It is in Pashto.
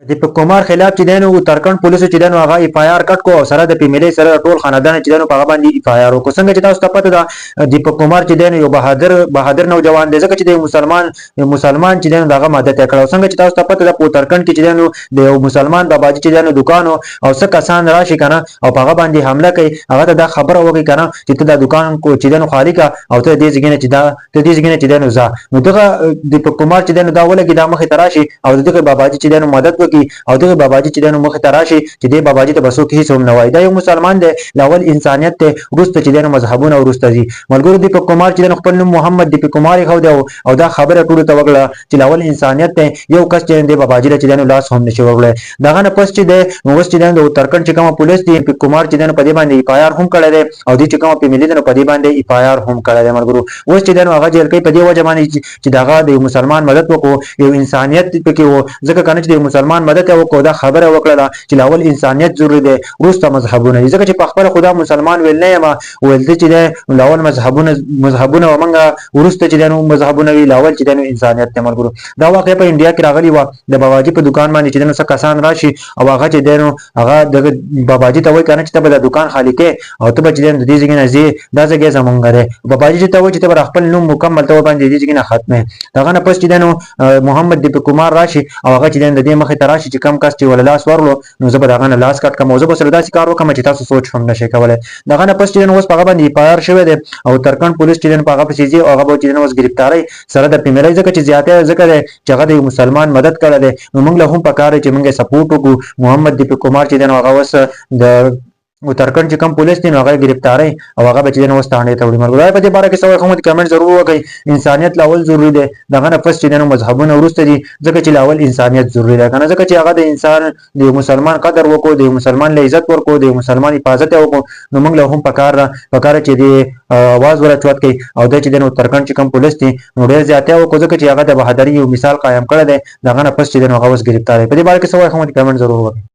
دیپک کومار خلاف چې دینو ترکند پولیسو چې دینو هغه اف آی آر کټ کو او سره د پیملې سره ټول خاندان چې دینو په هغه باندې اف آی آر کو څنګه چې تاسو ته پته ده دیپک کومار چې دینو یو بهادر نوجوان دی ځکه چې د مسلمان چې دینو دغه مدد کړو څنګه چې تاسو ته پته ده په ترکند کې چې دینو د یو مسلمان باباجي چې دینو دکان او څه کسان راشي کنه او په هغه باندې حمله کوي هغه ته دا خبره وږي کنه چې ته د دکان کو چې دینو خالی کا او ته دې ځګنه چې دا ته دې ځګنه چې دینو ځه نو دغه دیپک کومار چې دینو دا ولګي دا مخه تراشي او دغه باباجي چې دینو مدد وکي او دغه باباجي چې دنه مخ ته راشي چې دی باباجي ته بسو کې هیڅ هم نه وای دا یو مسلمان دی لاول انسانيت ته ورسته چې دنه مذهبونه ورسته دي ملګرو دیپک کومار چې دنه خپل نوم محمد دیپک کومار خو دی او دا خبره ټول ته وګړه چې لاول انسانيت ته یو کس چې دی باباجي چې دنه لاس هم نشي ورغله داغه نه پس چې دی نو وس چې دنه ترکند چې کوم پولیس دی دیپک کومار چې دنه په دې باندې اف آی آر هم کړی دی او دې چې کوم په ملي دنه په دې باندې اف آی آر هم کړی دی ملګرو وس چې دنه هغه جیل کې په دې وجه باندې چې داغه د مسلمان مدد وکړو یو انسانيت پکې و ځکه کنه چې د مسلمان مدد وکړو دا خبره وکړه چې لاول انسانيت ضروري دی ورسته مذهبونه ځکه چې په خپل خدا مسلمان ویل نه یم ویل چې دی لاول مذهبونه ومنګه ورسته چې دنو مذهبونه وی لاول چې دنو انسانيت ته ملګرو دا واقع په انډیا کې راغلی و د باباجي په دکان باندې چې دنو څه کسان راشي او هغه چې دنو هغه د باباجي ته وای کنه چې ته د دکان خالی کې او ته به چې دنو د دې ځای نه زی دا ځای زمونږ دی باباجي چې ته وای چې ته خپل نوم مکمل ته باندې دې ځای نه ختمه داغه نه پس چې دنو محمد دیپک کومار راشي او هغه چې د دې مخه تراشي چې کم کس چې وللاس ورلو نو زه به داغه نه لاس کټ کوم او زه به سره داسې کار وکم چې تاسو سوچ هم نشئ کولای داغه نه پس چې اوس په هغه باندې پایر شوی دی او ترکند پولیس چې په هغه پسې او هغه چې اوس گرفتاری سره د پیملای ځکه چې زیاته ذکر چې هغه د مسلمان مدد کړل دی نو موږ له هم پکاره چې موږ سپورټ وکړو محمد دیپک کومار چې هغه وس د او ترکند چې کوم پولیس دي نو هغه گرفتاری او هغه به چې نو ستانه ته وړي مرګ په دې باره کې سوال کوم کمنټ ضرور وکړئ انسانيت لاول ضروری دی دغه نه پس چې نو مذهبونه ورسته دي ځکه چې لاول انسانيت ضروری دی کنه ځکه چې هغه د انسان د مسلمان قدر وکړو د مسلمان له عزت ورکړو د مسلمان حفاظت وکړو نو موږ له هم پکاره چې دی आवाज ورچوت کوي او د چې نو ترکند چې کوم پولیس دي نو ډیر زیاته وکړو ځکه چې هغه د بهادری یو مثال قائم کړی دی دغه نه پس چې نو هغه وس گرفتاری په دې باره کې سوال کوم کمنټ ضرور وکړئ